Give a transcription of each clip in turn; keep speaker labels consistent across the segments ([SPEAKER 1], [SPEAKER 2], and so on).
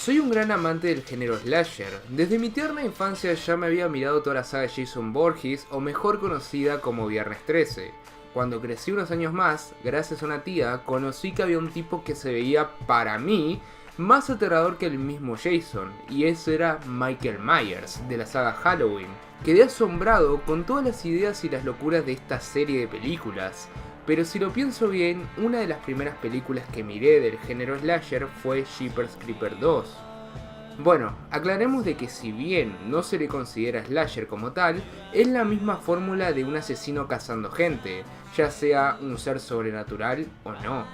[SPEAKER 1] Soy un gran amante del género slasher. Desde mi tierna infancia ya me había mirado toda la saga de Jason Voorhees, o mejor conocida como Viernes 13. Cuando crecí unos años más, gracias a una tía, conocí que había un tipo que se veía, para mí, más aterrador que el mismo Jason, y ese era Michael Myers, de la saga Halloween. Quedé asombrado con todas las ideas y las locuras de esta serie de películas. Pero si lo pienso bien, una de las primeras películas que miré del género slasher fue Jeepers Creepers 2. Bueno, aclaremos de que si bien no se le considera slasher como tal, es la misma fórmula de un asesino cazando gente, ya sea un ser sobrenatural o no.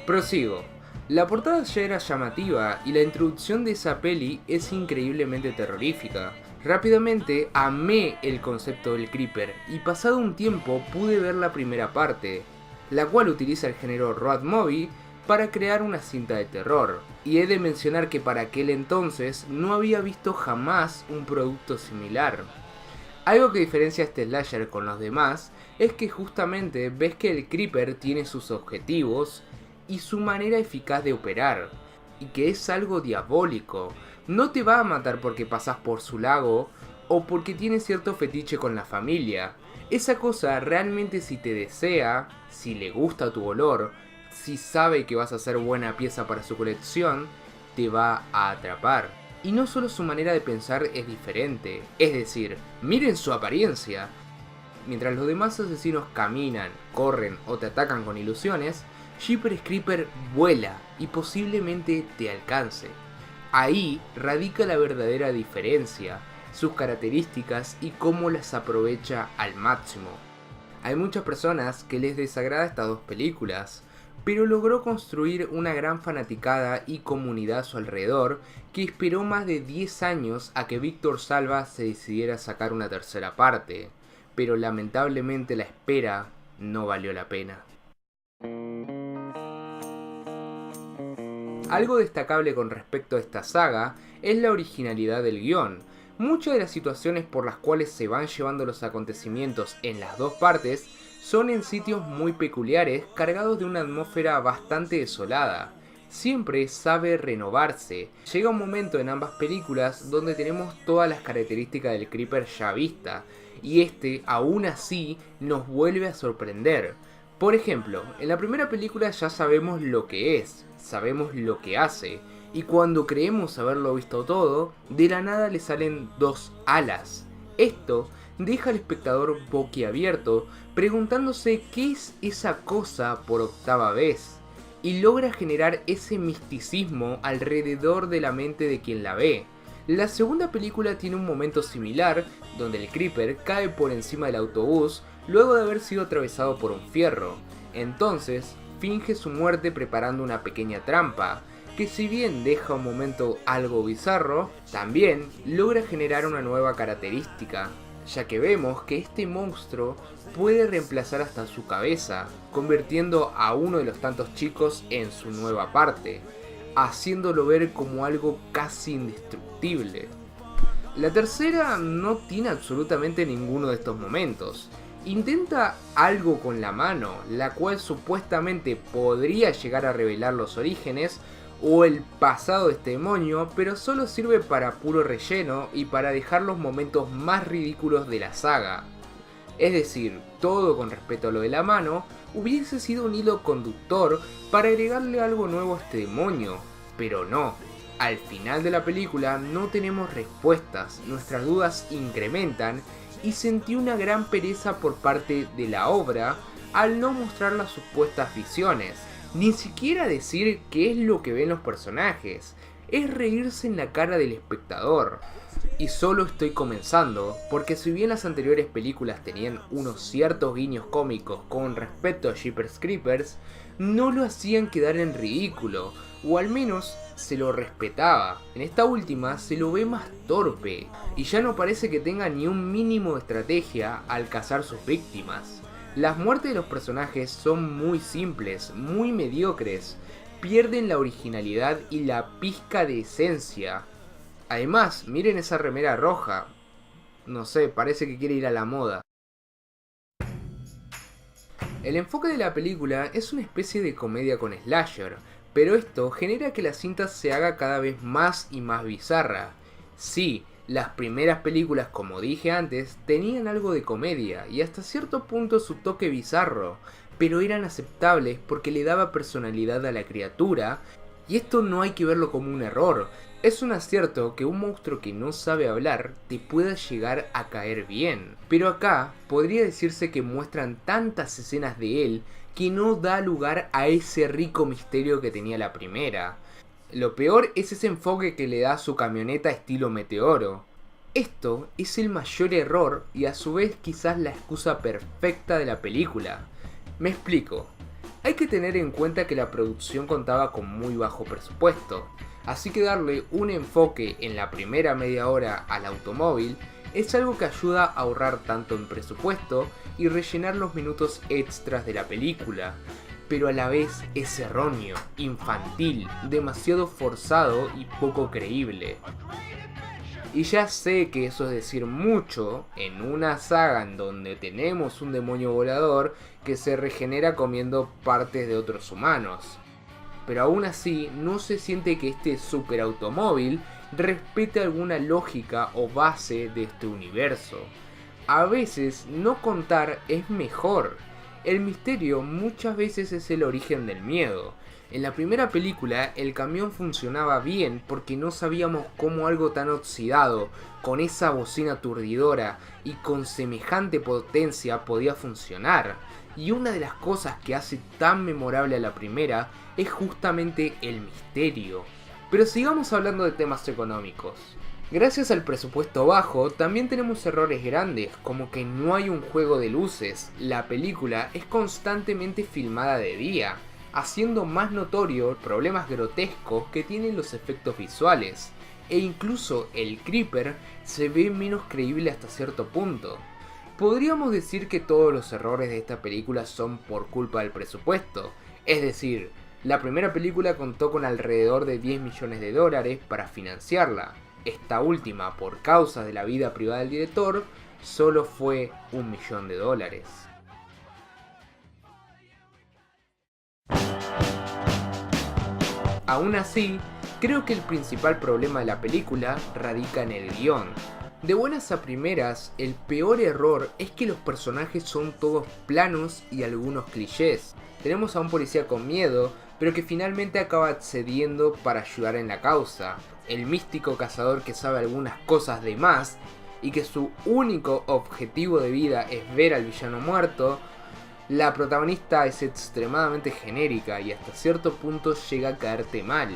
[SPEAKER 1] Prosigo. La portada ya era llamativa y la introducción de esa peli es increíblemente terrorífica. Rápidamente amé el concepto del creeper y pasado un tiempo pude ver la primera parte, la cual utiliza el género road movie para crear una cinta de terror. Y he de mencionar que para aquel entonces no había visto jamás un producto similar. Algo que diferencia a este slasher con los demás es que justamente ves que el creeper tiene sus objetivos y su manera eficaz de operar, y que es algo diabólico. No te va a matar porque pasas por su lago o porque tiene cierto fetiche con la familia. Esa cosa realmente, si te desea, si le gusta tu olor, si sabe que vas a ser buena pieza para su colección, te va a atrapar. Y no solo su manera de pensar es diferente, es decir, miren su apariencia. Mientras los demás asesinos caminan, corren o te atacan con ilusiones, Jeepers Creepers vuela y posiblemente te alcance. Ahí radica la verdadera diferencia, sus características y cómo las aprovecha al máximo. Hay muchas personas que les desagrada estas dos películas, pero logró construir una gran fanaticada y comunidad a su alrededor que esperó más de 10 años a que Víctor Salva se decidiera a sacar una tercera parte, pero lamentablemente la espera no valió la pena. Algo destacable con respecto a esta saga es la originalidad del guión. Muchas de las situaciones por las cuales se van llevando los acontecimientos en las dos partes son en sitios muy peculiares, cargados de una atmósfera bastante desolada. Siempre sabe renovarse. Llega un momento en ambas películas donde tenemos todas las características del creeper ya vista, y este aún así nos vuelve a sorprender. Por ejemplo, en la primera película ya sabemos lo que es, sabemos lo que hace, y cuando creemos haberlo visto todo, de la nada le salen dos alas. Esto deja al espectador boquiabierto preguntándose qué es esa cosa por octava vez, y logra generar ese misticismo alrededor de la mente de quien la ve. La segunda película tiene un momento similar, donde el creeper cae por encima del autobús luego de haber sido atravesado por un fierro. Entonces, finge su muerte preparando una pequeña trampa, que si bien deja un momento algo bizarro, también logra generar una nueva característica, ya que vemos que este monstruo puede reemplazar hasta su cabeza, convirtiendo a uno de los tantos chicos en su nueva parte, haciéndolo ver como algo casi indestructible. La tercera no tiene absolutamente ninguno de estos momentos. Intenta algo con la mano, la cual supuestamente podría llegar a revelar los orígenes o el pasado de este demonio, pero solo sirve para puro relleno y para dejar los momentos más ridículos de la saga. Es decir, todo con respecto a lo de la mano, hubiese sido un hilo conductor para agregarle algo nuevo a este demonio, pero no. Al final de la película no tenemos respuestas, nuestras dudas incrementan y sentí una gran pereza por parte de la obra al no mostrar las supuestas visiones, ni siquiera decir qué es lo que ven los personajes, es reírse en la cara del espectador. Y solo estoy comenzando, porque si bien las anteriores películas tenían unos ciertos guiños cómicos con respecto a Jeepers Creepers, no lo hacían quedar en ridículo, o al menos se lo respetaba. En esta última se lo ve más torpe, y ya no parece que tenga ni un mínimo de estrategia al cazar sus víctimas. Las muertes de los personajes son muy simples, muy mediocres, pierden la originalidad y la pizca de esencia. Además, miren esa remera roja, no sé, parece que quiere ir a la moda. El enfoque de la película es una especie de comedia con slasher, pero esto genera que la cinta se haga cada vez más y más bizarra. Sí, las primeras películas, como dije antes, tenían algo de comedia y hasta cierto punto su toque bizarro, pero eran aceptables porque le daba personalidad a la criatura, y esto no hay que verlo como un error. Es un acierto que un monstruo que no sabe hablar te pueda llegar a caer bien. Pero acá podría decirse que muestran tantas escenas de él que no da lugar a ese rico misterio que tenía la primera. Lo peor es ese enfoque que le da a su camioneta estilo meteoro. Esto es el mayor error y a su vez quizás la excusa perfecta de la película. Me explico. Hay que tener en cuenta que la producción contaba con muy bajo presupuesto, así que darle un enfoque en la primera media hora al automóvil es algo que ayuda a ahorrar tanto en presupuesto y rellenar los minutos extras de la película, pero a la vez es erróneo, infantil, demasiado forzado y poco creíble. Y ya sé que eso es decir mucho en una saga en donde tenemos un demonio volador que se regenera comiendo partes de otros humanos. Pero aún así no se siente que este superautomóvil respete alguna lógica o base de este universo. A veces no contar es mejor. El misterio muchas veces es el origen del miedo. En la primera película el camión funcionaba bien porque no sabíamos cómo algo tan oxidado, con esa bocina aturdidora y con semejante potencia podía funcionar. Y una de las cosas que hace tan memorable a la primera es justamente el misterio. Pero sigamos hablando de temas económicos. Gracias al presupuesto bajo, también tenemos errores grandes, como que no hay un juego de luces. La película es constantemente filmada de día, haciendo más notorio problemas grotescos que tienen los efectos visuales, e incluso el Creeper se ve menos creíble hasta cierto punto. Podríamos decir que todos los errores de esta película son por culpa del presupuesto, es decir, la primera película contó con alrededor de 10 millones de dólares para financiarla. Esta última, por causa de la vida privada del director, solo fue $1 millón. Aún así, creo que el principal problema de la película radica en el guión. De buenas a primeras, el peor error es que los personajes son todos planos y algunos clichés. Tenemos a un policía con miedo, pero que finalmente acaba accediendo para ayudar en la causa. El místico cazador que sabe algunas cosas de más y que su único objetivo de vida es ver al villano muerto. La protagonista es extremadamente genérica y hasta cierto punto llega a caerte mal.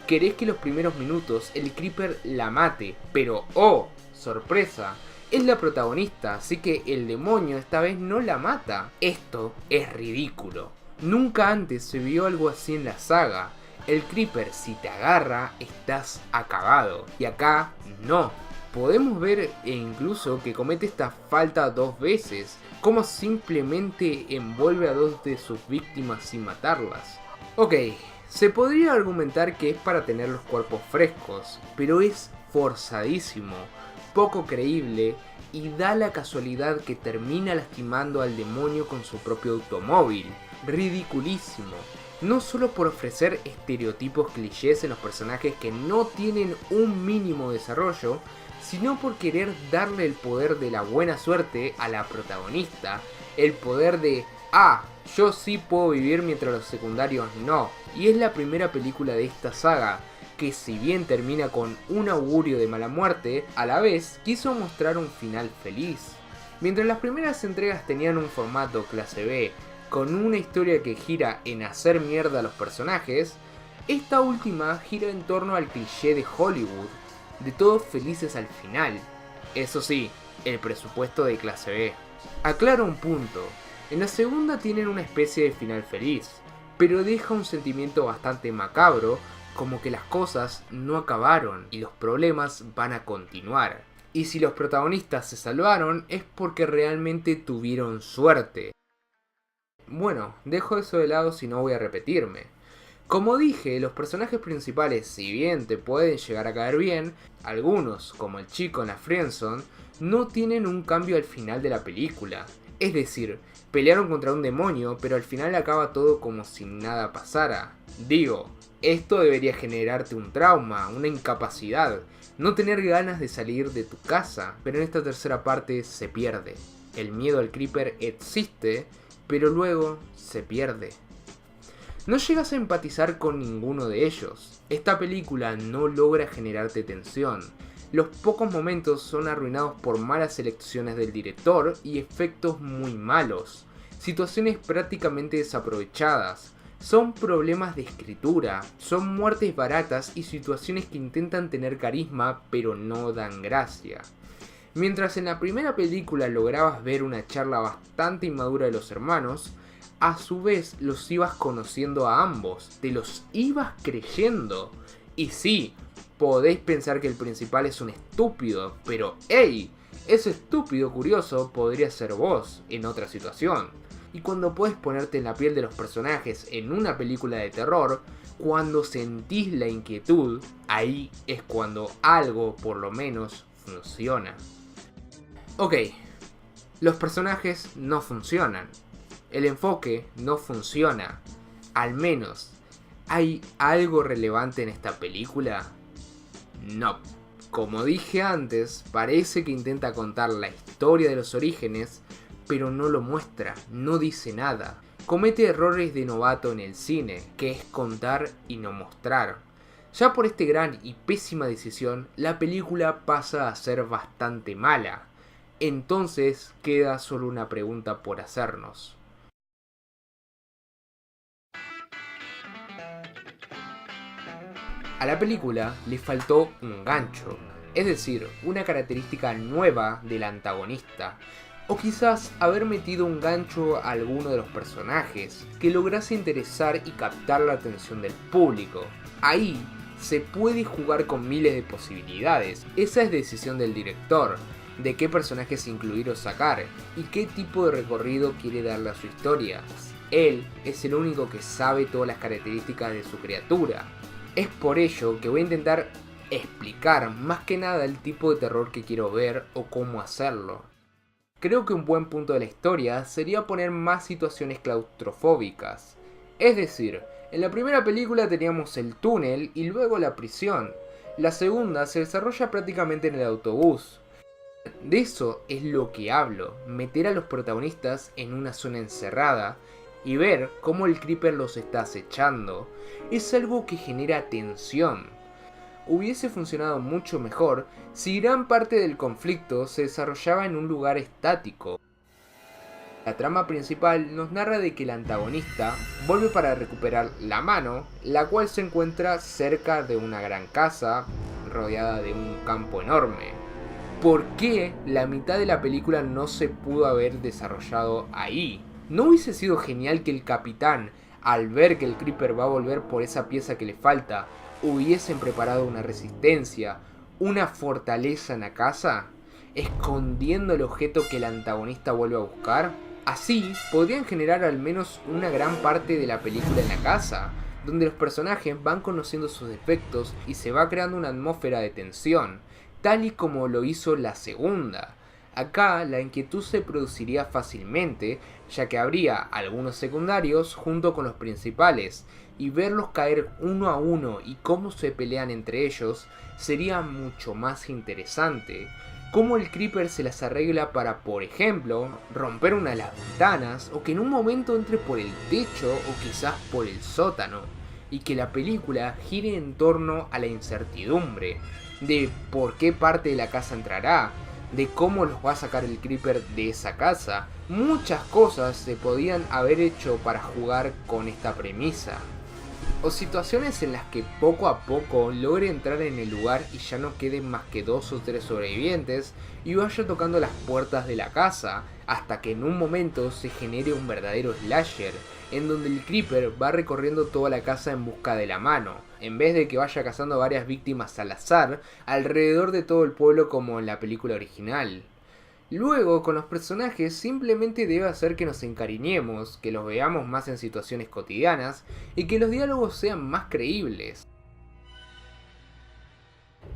[SPEAKER 1] Querés que los primeros minutos el Creeper la mate, pero ¡oh! ¡Sorpresa! Es la protagonista, así que el demonio esta vez no la mata. Esto es ridículo. Nunca antes se vio algo así en la saga. El Creeper, si te agarra, estás acabado. Y acá, no. Podemos ver incluso que comete esta falta 2 veces. Como simplemente envuelve a 2 de sus víctimas sin matarlas. Ok, se podría argumentar que es para tener los cuerpos frescos, pero es forzadísimo, poco creíble y da la casualidad que termina lastimando al demonio con su propio automóvil. Ridiculísimo. No solo por ofrecer estereotipos clichés en los personajes que no tienen un mínimo desarrollo, sino por querer darle el poder de la buena suerte a la protagonista, el poder de yo sí puedo vivir mientras los secundarios no. Y es la primera película de esta saga, que si bien termina con un augurio de mala muerte, a la vez quiso mostrar un final feliz. Mientras las primeras entregas tenían un formato clase B, con una historia que gira en hacer mierda a los personajes, esta última gira en torno al cliché de Hollywood, de todos felices al final. Eso sí, el presupuesto de clase B. Aclaro un punto, en la segunda tienen una especie de final feliz, pero deja un sentimiento bastante macabro, como que las cosas no acabaron y los problemas van a continuar. Y si los protagonistas se salvaron es porque realmente tuvieron suerte. Bueno, dejo eso de lado si no voy a repetirme. Como dije, los personajes principales, si bien te pueden llegar a caer bien, algunos, como el chico en la friendzone, no tienen un cambio al final de la película. Es decir, Pelearon contra un demonio, pero al final acaba todo como si nada pasara. Digo, esto debería generarte un trauma, una incapacidad, no tener ganas de salir de tu casa, pero en esta tercera parte se pierde. El miedo al creeper existe, pero luego se pierde. No llegas a empatizar con ninguno de ellos. Esta película no logra generarte tensión. Los pocos momentos son arruinados por malas elecciones del director y efectos muy malos. Situaciones prácticamente desaprovechadas. Son problemas de escritura, son muertes baratas y situaciones que intentan tener carisma pero no dan gracia. Mientras en la primera película lograbas ver una charla bastante inmadura de los hermanos, a su vez los ibas conociendo a ambos, te los ibas creyendo. Y sí, podéis pensar que el principal es un estúpido, pero ¡hey! Ese estúpido curioso podría ser vos en otra situación. Y cuando podés ponerte en la piel de los personajes en una película de terror, cuando sentís la inquietud, ahí es cuando algo por lo menos funciona. Ok, los personajes no funcionan, el enfoque no funciona, al menos, ¿hay algo relevante en esta película? No. Como dije antes, parece que intenta contar la historia de los orígenes, pero no lo muestra, no dice nada. Comete errores de novato en el cine, que es contar y no mostrar. Ya por este gran y pésima decisión, la película pasa a ser bastante mala. Entonces queda solo una pregunta por hacernos. A la película le faltó un gancho, es decir, una característica nueva del antagonista, o quizás haber metido un gancho a alguno de los personajes que lograse interesar y captar la atención del público. Ahí se puede jugar con miles de posibilidades, esa es decisión del director, de qué personajes incluir o sacar y qué tipo de recorrido quiere darle a su historia. Él es el único que sabe todas las características de su criatura. Es por ello que voy a intentar explicar más que nada el tipo de terror que quiero ver o cómo hacerlo. Creo que un buen punto de la historia sería poner más situaciones claustrofóbicas. Es decir, en la primera película teníamos el túnel y luego la prisión. La segunda se desarrolla prácticamente en el autobús. De eso es lo que hablo, meter a los protagonistas en una zona encerrada y ver cómo el creeper los está acechando. Es algo que genera tensión. Hubiese funcionado mucho mejor si gran parte del conflicto se desarrollaba en un lugar estático. La trama principal nos narra de que el antagonista vuelve para recuperar la mano, la cual se encuentra cerca de una gran casa rodeada de un campo enorme. ¿Por qué la mitad de la película no se pudo haber desarrollado ahí? ¿No hubiese sido genial que el capitán, al ver que el creeper va a volver por esa pieza que le falta, hubiesen preparado una resistencia, una fortaleza en la casa, escondiendo el objeto que el antagonista vuelve a buscar? Así podrían generar al menos una gran parte de la película en la casa, donde los personajes van conociendo sus defectos y se va creando una atmósfera de tensión, tal y como lo hizo la segunda. Acá la inquietud se produciría fácilmente, ya que habría algunos secundarios junto con los principales, y verlos caer uno a uno y cómo se pelean entre ellos sería mucho más interesante. Cómo el creeper se las arregla para, por ejemplo, romper una de las ventanas, o que en un momento entre por el techo o quizás por el sótano, y que la película gire en torno a la incertidumbre de por qué parte de la casa entrará, de cómo los va a sacar el creeper de esa casa. Muchas cosas se podían haber hecho para jugar con esta premisa. O situaciones en las que poco a poco logre entrar en el lugar y ya no queden más que 2 o 3 sobrevivientes y vaya tocando las puertas de la casa hasta que en un momento se genere un verdadero slasher en donde el creeper va recorriendo toda la casa en busca de la mano, en vez de que vaya cazando varias víctimas al azar alrededor de todo el pueblo como en la película original. Luego, con los personajes, simplemente debe hacer que nos encariñemos, que los veamos más en situaciones cotidianas y que los diálogos sean más creíbles.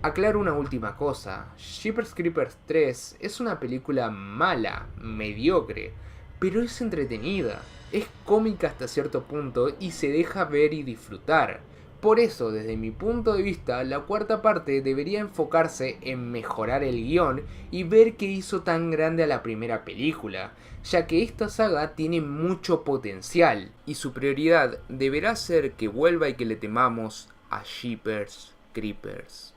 [SPEAKER 1] Aclaro una última cosa, Jeepers Creepers 3 es una película mala, mediocre, pero es entretenida, es cómica hasta cierto punto y se deja ver y disfrutar. Por eso, desde mi punto de vista, la cuarta parte debería enfocarse en mejorar el guión y ver qué hizo tan grande a la primera película, ya que esta saga tiene mucho potencial y su prioridad deberá ser que vuelva y que le temamos a Jeepers Creepers.